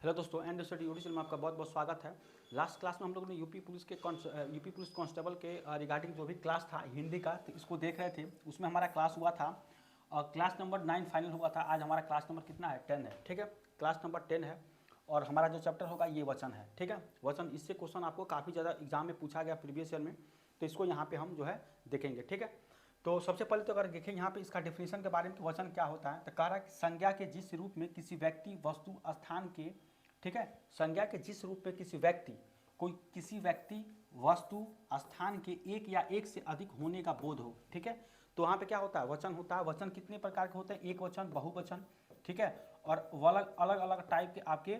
Hello दोस्तों, and study YouTube channel में आपका बहुत बहुत स्वागत है। लास्ट क्लास में हम लोगों ने यूपी पुलिस कांस्टेबल के रिगार्डिंग जो भी क्लास था हिंदी का, तो इसको देख रहे थे। उसमें हमारा क्लास हुआ था और क्लास नंबर 9 फाइनल हुआ था। आज हमारा क्लास नंबर कितना है? 10 है। ठीक है, क्लास नंबर 10 है और हमारा जो चैप्टर होगा ये वचन है। ठीक है, वचन, इससे क्वेश्चन आपको काफ़ी ज़्यादा एग्जाम में पूछा गया प्रीवियस ईयर में, तो इसको यहाँ पे हम जो है देखेंगे। ठीक है, तो सबसे पहले तो अगर देखें यहाँ पे इसका डेफिनेशन के बारे में, वचन क्या होता है, तो कह रहा है कि संज्ञा के जिस रूप में किसी व्यक्ति, वस्तु, स्थान के, ठीक है, संज्ञा के जिस रूप में किसी व्यक्ति, किसी व्यक्ति, वस्तु, स्थान के एक या एक से अधिक होने का बोध हो। ठीक है, तो वहाँ पे क्या होता है? वचन होता है। वचन कितने प्रकार के होते हैं? एक वचन, बहुवचन, ठीक है, और अलग अलग अलग टाइप के आपके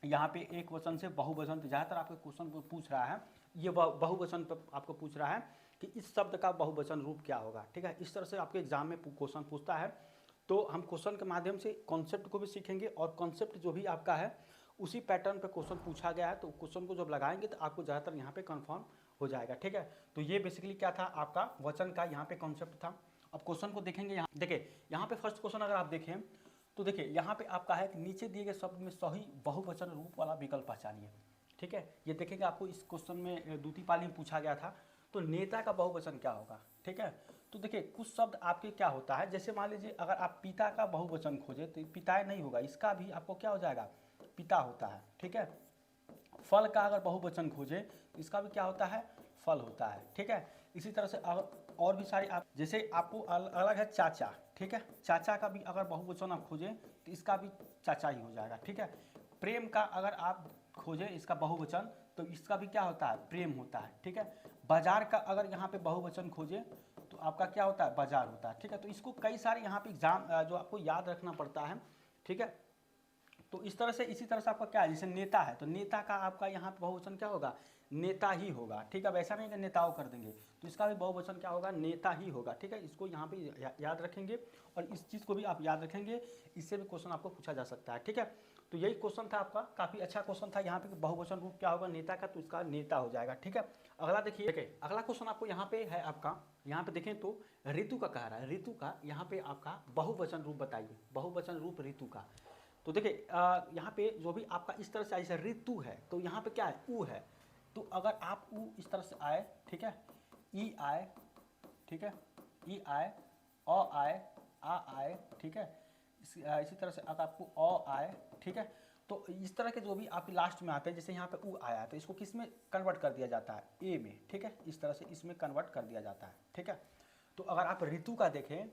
यहाँ पे एक वचन से बहुवचन। तो ज़्यादातर आपके क्वेश्चन पूछ रहा है, ये बहुवचन पर आपको पूछ रहा है कि इस शब्द का बहुवचन रूप क्या होगा। ठीक है, इस तरह से आपके एग्जाम में क्वेश्चन पूछता है। तो हम क्वेश्चन के माध्यम से कॉन्सेप्ट को भी सीखेंगे और कॉन्सेप्ट जो भी आपका है उसी पैटर्न पे क्वेश्चन पूछा गया है, तो क्वेश्चन को जब लगाएंगे तो आपको ज़्यादातर यहाँ पे कंफर्म हो जाएगा। ठीक है, तो ये बेसिकली क्या था आपका वचन का यहाँ पे कॉन्सेप्ट था। अब क्वेश्चन को देखेंगे। यहाँ देखिए, यहाँ पे फर्स्ट क्वेश्चन अगर आप देखें तो देखिए यहाँ पे आपका है कि नीचे दिए गए शब्द में सही बहुवचन रूप वाला विकल्प पहचानिए। ठीक है, ये देखेंगे आपको इस क्वेश्चन में दूती पाली में पूछा गया था। तो नेता का बहुवचन क्या होगा? ठीक है, तो देखिए कुछ शब्द आपके क्या होता है, जैसे मान लीजिए अगर आप पिता का बहुवचन खोजे तो पिताए नहीं होगा, इसका भी आपको क्या हो जाएगा? पिता होता है। ठीक है, फल का अगर बहुवचन खोजे तो इसका भी क्या होता है? फल होता है। ठीक है, इसी तरह से और भी सारी आप, जैसे आपको अलग है चाचा। ठीक है, चाचा का भी अगर बहुवचन आप खोजें तो इसका भी चाचा ही हो जाएगा। ठीक है, प्रेम का अगर आप खोजें इसका बहुवचन तो इसका भी क्या होता है? प्रेम होता है। ठीक है, बाजार का अगर यहाँ पे बहुवचन खोजें तो आपका क्या होता है? बाजार होता है। ठीक है, तो इसको कई सारे यहाँ पे एग्जाम जो आपको याद रखना पड़ता है। ठीक है, तो इस तरह से, इसी तरह से आपका क्या है, जैसे नेता है तो नेता का आपका यहाँ पे बहुवचन क्या होगा? नेता ही होगा। ठीक है, अब ऐसा नहीं कि नेताओं कर देंगे, तो इसका भी बहुवचन क्या होगा? नेता ही होगा। ठीक है, इसको यहाँ पे याद रखेंगे और इस चीज़ को भी आप याद रखेंगे, इससे भी क्वेश्चन आपको पूछा जा सकता है। ठीक है, तो यही क्वेश्चन था आपका, काफ़ी अच्छा क्वेश्चन था यहाँ पे, बहुवचन रूप क्या होगा नेता का, तो इसका नेता हो जाएगा। ठीक है, अगला देखिए, अगला क्वेश्चन आपको यहाँ पे है आपका, यहाँ पे देखें तो ऋतु का कह रहा है। ऋतु का यहाँ पे आपका बहुवचन रूप बताइए, बहुवचन रूप ऋतु का। तो देखिए यहाँ पे जो भी आपका इस तरह से आए, जैसे ऋतु है तो यहाँ पे क्या है? ऊ है। तो अगर आप ऊ इस तरह से आए, ठीक है, ई आए, ठीक है, ई आए, अ आए, आ आए, ठीक है, इसी तरह से अगर आपको अ आए, ठीक है, तो इस तरह के जो भी आपके लास्ट में आते हैं, जैसे यहाँ पे ऊ आया तो इसको किस में कन्वर्ट कर दिया जाता है? ए में। ठीक है, इस तरह से इसमें कन्वर्ट कर दिया जाता है। ठीक है, तो अगर आप ऋतु का देखें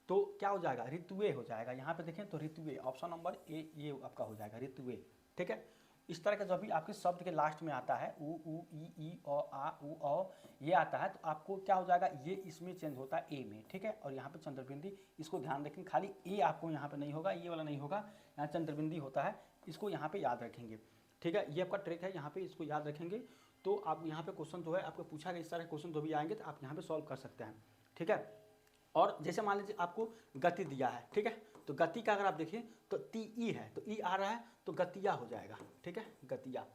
तो क्या हो जाएगा? ऋतुए हो जाएगा। यहाँ पे देखें तो ऋतुए, ऑप्शन नंबर ए ये आपका हो जाएगा, ऋतुए। ठीक है, इस तरह का जब भी आपके शब्द के लास्ट में आता है ऊ ई अ आ उ औ ये आता है, तो आपको क्या हो जाएगा? ये इसमें चेंज होता है ए में। ठीक है, और यहाँ पे चंद्रबिंदी, इसको ध्यान रखें, खाली ए आपको यहाँ पे नहीं होगा, ये वाला नहीं होगा, यहाँ चंद्रबिंदी होता है, इसको यहाँ पे याद रखेंगे। ठीक है, ये आपका ट्रिक है, यहाँ पे इसको याद रखेंगे तो आप यहाँ पे क्वेश्चन जो है आपको पूछा गया, इस तरह के क्वेश्चन जो भी आएंगे तो आप यहाँ पे सॉल्व कर सकते हैं। ठीक है, और जैसे मान लीजिए आपको गति दिया है, ठीक है, तो गति का अगर आप देखिए तो ती ई है, तो ई आ रहा है तो गतिया हो जाएगा। ठीक है, गतिया।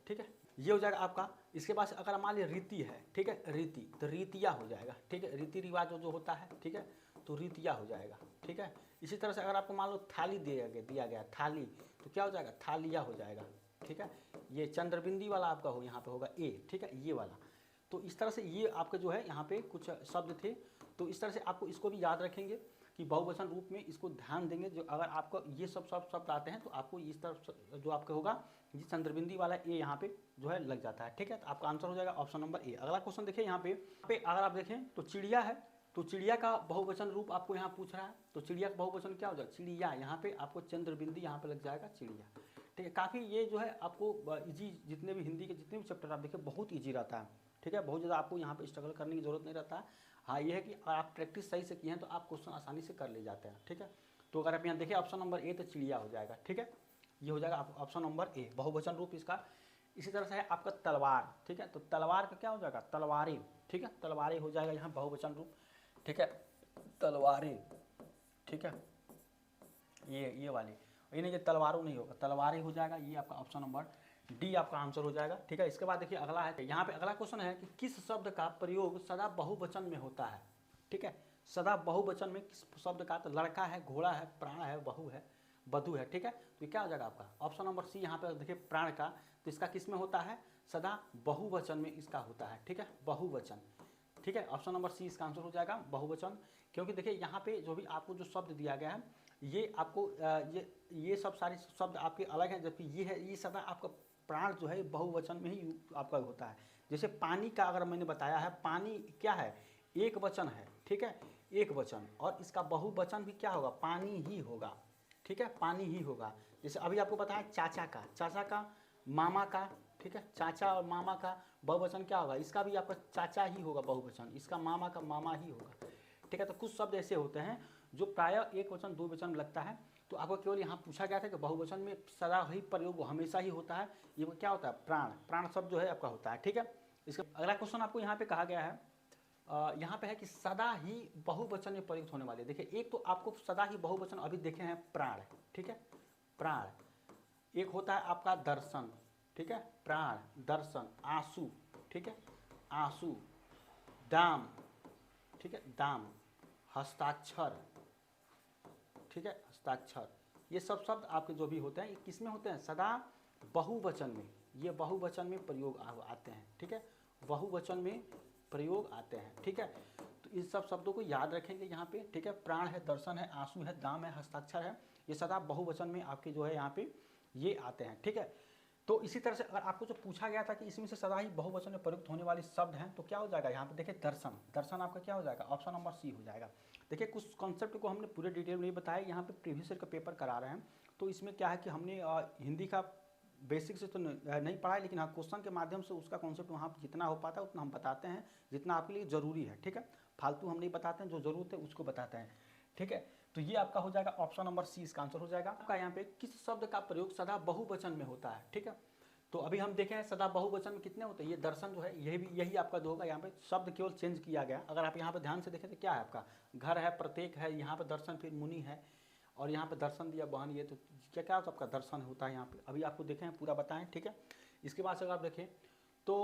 ठीक है, ये हो जाएगा आपका। इसके बाद अगर मान लीजिए रीति है, ठीक है, रीति तो रीतिया हो जाएगा। ठीक है, रीति रिवाज जो होता है, ठीक है, तो रीतिया हो जाएगा। ठीक है, इसी तरह से अगर आपको मान लो थाली दिया गया थाली, तो क्या हो जाएगा? थालिया हो जाएगा। ठीक है, ये चंद्रबिंदी वाला आपका हो, यहाँ पे होगा ए। ठीक है, ये वाला। तो इस तरह से ये आपके जो है यहाँ पे कुछ शब्द थे, तो इस तरह से आपको इसको भी याद रखेंगे कि बहुवचन रूप में इसको ध्यान देंगे। जो अगर आपको ये सब शब्द आते हैं तो आपको इस तरफ जो आपका होगा ये चंद्रबिंदी वाला ए यहाँ पे जो है लग जाता है। ठीक है, तो आपका आंसर हो जाएगा ऑप्शन नंबर ए। अगला क्वेश्चन देखिए, यहाँ पे अगर आप देखें तो चिड़िया है, तो चिड़िया का बहुवचन रूप आपको यहाँ पूछ रहा है, तो चिड़िया का बहुवचन क्या हो जाएगा? चिड़िया। यहाँ पे आपको चंद्रबिंदी यहाँ पे लग जाएगा, चिड़िया। ठीक है, काफ़ी ये जो है आपको ईजी, जितने भी हिंदी के जितने भी चैप्टर आप देखिए बहुत ईजी रहता है। ठीक है, बहुत ज़्यादा आपको यहाँ पे स्ट्रगल करने की जरूरत नहीं रहता है। हाँ, ये है कि आप प्रैक्टिस सही से किए हैं तो आप क्वेश्चन आसानी से कर ले जाते हैं। ठीक है, तो अगर आप यहाँ देखिए ऑप्शन नंबर ए तो चिड़िया हो जाएगा। ठीक है, ये हो जाएगा ऑप्शन नंबर ए, बहुवचन रूप इसका। इसी तरह से है आपका तलवार। ठीक है, तो तलवार का क्या हो जाएगा? तलवारें। ठीक है, तलवारें हो जाएगा यहाँ बहुवचन रूप। ठीक है, तलवारें। ठीक है, ये वाली, ये नहीं कि तलवारों नहीं होगा, तलवारें हो जाएगा, ये आपका ऑप्शन नंबर डी आपका आंसर हो जाएगा। ठीक है, इसके बाद देखिए अगला है, यहाँ पे अगला क्वेश्चन है कि किस शब्द का प्रयोग सदा बहुवचन में होता है? ठीक है, सदा बहुवचन में किस शब्द का? तो लड़का है, घोड़ा है, प्राण है, बहू है, वधु है, ठीक है। तो ये क्या हो जाएगा आपका ऑप्शन नंबर सी। यहाँ पे देखिए प्राण का, तो इसका किस में होता है, सदा बहुवचन में इसका होता है, ठीक है, बहुवचन, ठीक है। ऑप्शन नंबर सी इसका आंसर हो जाएगा बहुवचन, क्योंकि देखिए यहाँ पे जो भी आपको जो शब्द दिया गया है ये आपको ये सब सारे शब्द आपके अलग हैं, जबकि ये है ये सदा आपका प्राण जो है बहुवचन में ही आपका होता है। जैसे पानी का अगर मैंने बताया है, पानी क्या है, एक वचन है, ठीक है, एक वचन, और इसका बहुवचन भी क्या होगा, पानी ही होगा, ठीक है, पानी ही होगा। जैसे अभी आपको बताया चाचा का, मामा का, ठीक है, चाचा और मामा का बहुवचन क्या होगा, इसका भी आपका चाचा ही होगा बहुवचन, इसका मामा का मामा ही होगा, ठीक है। तो कुछ शब्द ऐसे होते हैं जो प्रायः एक वचन दो वचन में लगता है। तो आपको केवल यहाँ पूछा गया था कि बहुवचन में सदा ही प्रयोग हमेशा ही होता है, ये क्या होता है, प्राण शब्द जो है आपका होता है, ठीक है। इसका अगला क्वेश्चन आपको यहाँ पे कहा गया है, यहाँ पे है कि सदा ही बहुवचन में प्रयुक्त होने वाले, देखिए एक तो आपको सदा ही बहुवचन अभी देखे हैं प्राण, ठीक है, प्राण, एक होता है आपका दर्शन, ठीक है, प्राण, दर्शन, आंसू, ठीक है, आंसू, दाम, ठीक है, दाम, हस्ताक्षर, ठीक है, हस्ताक्षर, ये सब शब्द आपके जो भी होते हैं ये किस में होते हैं, सदा बहुवचन में, ये बहुवचन में प्रयोग आते हैं, ठीक है, बहुवचन में प्रयोग आते हैं, ठीक है। तो इन सब शब्दों को याद रखेंगे यहाँ पे, ठीक है, प्राण है, दर्शन है, आंसू है, दाम है, हस्ताक्षर है, ये सदा बहुवचन में आपके जो है यहाँ पे ये आते हैं, ठीक है। तो इसी तरह से अगर आपको जो पूछा गया था कि इसमें से सदा ही बहुवचन में प्रयुक्त होने वाले शब्द हैं, तो क्या हो जाएगा यहाँ पे देखिए दर्शन आपका क्या हो जाएगा, ऑप्शन नंबर सी हो जाएगा। देखिए कुछ कॉन्सेप्ट को हमने पूरे डिटेल में नहीं बताया, यहाँ पे प्रीवियस ईयर का पेपर करा रहे हैं, तो इसमें क्या है कि हमने हिंदी का बेसिक से तो नहीं पढ़ा है, लेकिन हाँ क्वेश्चन के माध्यम से उसका कॉन्सेप्ट वहाँ जितना हो पाता है उतना हम बताते हैं, जितना आपके लिए ज़रूरी है, ठीक है, फालतू हम नहीं बताते हैं, जो ज़रूरत है उसको बताते हैं, ठीक है। तो ये आपका हो जाएगा ऑप्शन नंबर सी, इसका आंसर हो जाएगा आपका। यहाँ पे किस शब्द का प्रयोग सदा बहुवचन में होता है, ठीक है। तो अभी हम देखें सदा बहुवचन में कितने होते हैं, ये दर्शन जो है यही आपका जो होगा, यहाँ पे शब्द केवल चेंज किया गया। अगर आप यहाँ पे ध्यान से देखें तो क्या है आपका, घर है, प्रत्येक है, यहाँ पे दर्शन, फिर मुनि है, और यहाँ पे दर्शन दिया बहन, ये तो क्या क्या आपका दर्शन होता है यहाँ पे, अभी आपको देखें पूरा बताएं, ठीक है। इसके बाद से अगर आप देखें तो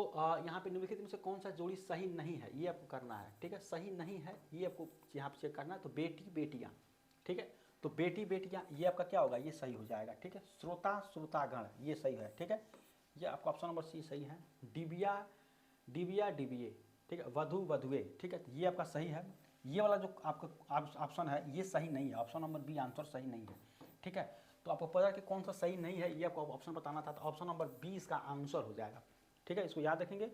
यहाँ पे निम्नलिखित में से कौन सा जोड़ी सही नहीं है, ये आपको करना है, ठीक है, सही नहीं है ये आपको यहाँ पे चेक करना है। तो बेटी बेटियाँ, ठीक है, तो बेटी बेटियाँ ये आपका क्या होगा, ये सही हो जाएगा, ठीक है। श्रोता श्रोतागण ये सही है, ठीक है, ये आपका ऑप्शन नंबर सी सही है। डिबिया डिबिया डिबिए, ठीक है, वधु वधुए, ठीक है, ये आपका सही है। ये वाला जो आपका ऑप्शन है ये सही नहीं है, ऑप्शन नंबर बी आंसर सही नहीं है, ठीक है। तो आपको पता है कि कौन सा सही नहीं है, ये आपको ऑप्शन बताना था, तो ऑप्शन नंबर बी इसका आंसर हो जाएगा, ठीक है। इसको याद रखेंगे,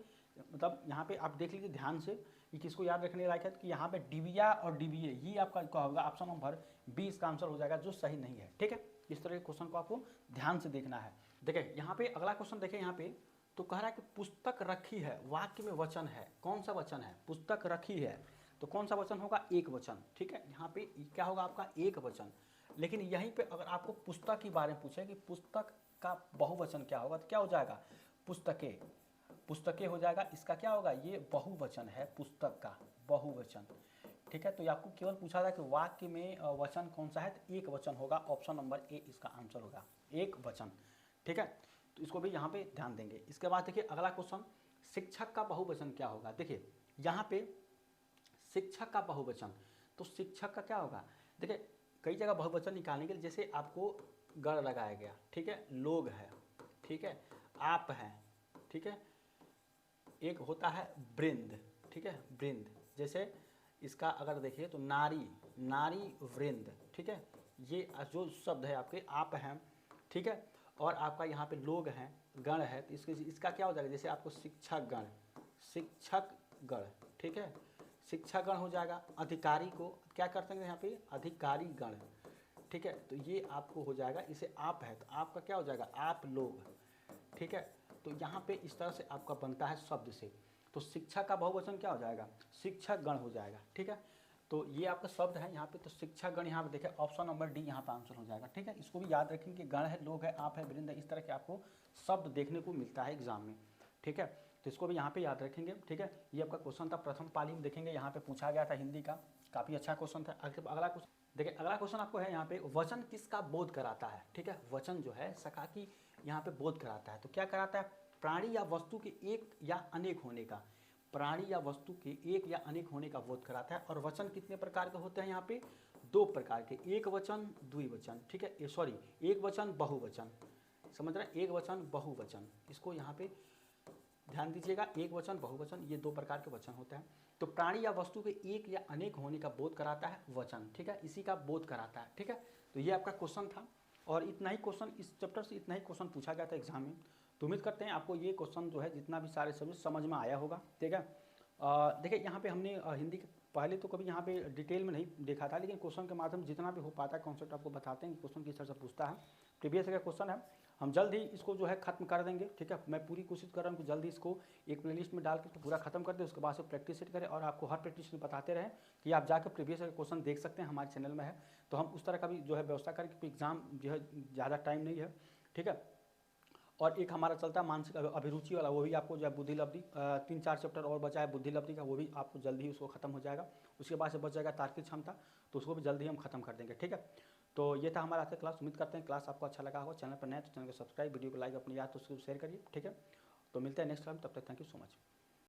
मतलब यहाँ पे आप देख लीजिए ध्यान से कि किसको याद रखने लायक है, कि यहाँ पे डिबिया और डिबिए ये आपका क्या होगा, ऑप्शन नंबर बी इसका आंसर हो जाएगा, जो सही नहीं है, ठीक है। इस तरह के क्वेश्चन को आपको ध्यान से देखना है। देखिए यहाँ पे अगला क्वेश्चन देखें, यहाँ पे तो कह रहा है कि पुस्तक रखी है, वाक्य में वचन है, कौन सा वचन है, पुस्तक रखी है, तो कौन सा वचन होगा, एक वचन, ठीक है। यहाँ पे क्या होगा आपका एक वचन, लेकिन यहीं पे अगर आपको पुस्तक के बारे में पूछे कि पुस्तक का बहुवचन क्या होगा, तो क्या हो जाएगा, पुस्तकें, पुस्तकें हो जाएगा, इसका क्या होगा, ये बहुवचन है, पुस्तक का बहुवचन, ठीक है। तो ये आपको केवल पूछा था कि वाक्य में वचन कौन सा है, तो एक वचन होगा, ऑप्शन नंबर ए इसका आंसर होगा, एक वचन, ठीक है। तो इसको भी यहाँ पे ध्यान देंगे। इसके बाद देखिए अगला क्वेश्चन, शिक्षक का बहुवचन क्या होगा। देखिए यहाँ पे शिक्षक का बहुवचन, तो शिक्षक का क्या होगा, देखिए कई जगह बहुवचन निकालने के लिए जैसे आपको गण लगाया गया, ठीक है, लोग है, ठीक है, आप हैं, ठीक है, एक होता है वृंद, ठीक है, वृंद, जैसे इसका अगर देखिए तो नारी, नारी वृंद, ठीक है, ये जो शब्द है आपके आप हैं, ठीक है, और आपका यहाँ पे लोग हैं, गण है, तो इसका क्या हो जाएगा, जैसे आपको शिक्षक गण, शिक्षक गण, ठीक है, शिक्षक गण हो जाएगा। अधिकारी को क्या करते हैं यहाँ पे, अधिकारी गण, ठीक है, तो ये आपको हो जाएगा, इसे आप है तो आपका क्या हो जाएगा, आप लोग, ठीक है। तो यहाँ पे इस तरह से आपका बनता है शब्द से, तो शिक्षक का बहुवचन क्या हो जाएगा, शिक्षक गण हो जाएगा, ठीक है। तो ये आपका शब्द है यहाँ पे, तो शिक्षक गण यहाँ पे देखें, ऑप्शन नंबर डी यहाँ पे आंसर हो जाएगा, ठीक है। इसको भी याद रखेंगे, गण है, लोग है, आप है, वृंद है, इस तरह के आपको शब्द देखने को मिलता है एग्जाम में, ठीक है। तो इसको भी यहाँ पे याद रखेंगे, ठीक है। ये आपका क्वेश्चन था, प्रथम पाली में देखेंगे, यहाँ पे पूछा गया था हिंदी का, काफ़ी अच्छा क्वेश्चन था। अगला क्वेश्चन देखिए, अगला क्वेश्चन आपको है यहाँ पे, वचन किसका बोध कराता है, ठीक है, वचन जो है सकाकी यहाँ पे बोध कराता है, तो क्या कराता है, प्राणी या वस्तु के एक या अनेक होने का, प्राणी या वस्तु के एक या अनेक होने का बोध कराता है। और वचन कितने प्रकार के होते हैं यहाँ पे, दो प्रकार के, एक वचन द्विवचन, ठीक है, सॉरी एक वचन बहुवचन, समझ रहे हैं, एक वचन बहुवचन, इसको यहाँ पे ध्यान दीजिएगा, एक वचन बहुवचन ये दो प्रकार के वचन होते हैं। तो प्राणी या वस्तु के एक या अनेक होने का बोध कराता है वचन, ठीक है, इसी का बोध कराता है, ठीक है। तो ये आपका क्वेश्चन था और इतना ही क्वेश्चन इस चैप्टर से, इतना ही क्वेश्चन पूछा गया था एग्जाम में। तो उम्मीद करते हैं आपको ये क्वेश्चन जो है जितना भी सारे सब्जेक्ट समझ में आया होगा, ठीक है। देखिए यहाँ पे हमने हिंदी के पहले तो कभी यहाँ पे डिटेल में नहीं देखा था, लेकिन क्वेश्चन के माध्यम से जितना भी हो पाता है कॉन्सेप्ट आपको बताते हैं कि क्वेश्चन किस तरह से पूछता है। प्रीवियस का क्वेश्चन है, हम जल्द ही इसको जो है खत्म कर देंगे, ठीक है। मैं पूरी कोशिश कर रहा हूँ कि जल्दी इसको एक प्लेलिस्ट में डाल के पूरा खत्म कर दें, उसके बाद से प्रैक्टिस सेट करें और आपको हर प्रैक्टिस में बताते रहें कि आप जाकर प्रीवियस का क्वेश्चन देख सकते हैं, हमारे चैनल में है। तो हम उस तरह का भी जो है व्यवस्था करें क्योंकि एग्जाम जो है ज़्यादा टाइम नहीं है, ठीक है। और एक हमारा चलता है मानसिक अभिरुचि वाला, वो भी आपको जो है बुद्धि लब्धि 3-4 चैप्टर और बचा है बुद्धि लब्धि का, वो भी आपको जल्दी ही उसको खत्म हो जाएगा। उसके बाद से बच जाएगा तार्किक क्षमता, तो उसको भी जल्दी ही हम खत्म कर देंगे, ठीक है। तो ये था हमारा आज का क्लास। उम्मीद करते हैं क्लास आपको अच्छा लगा होगा। चैनल पर नए तो चैनल को सब्सक्राइब, वीडियो को लाइक, अपने याद तो उसको शेयर करिए, ठीक है। तो मिलते हैं नेक्स्ट टाइम, तब तक थैंक यू सो मच।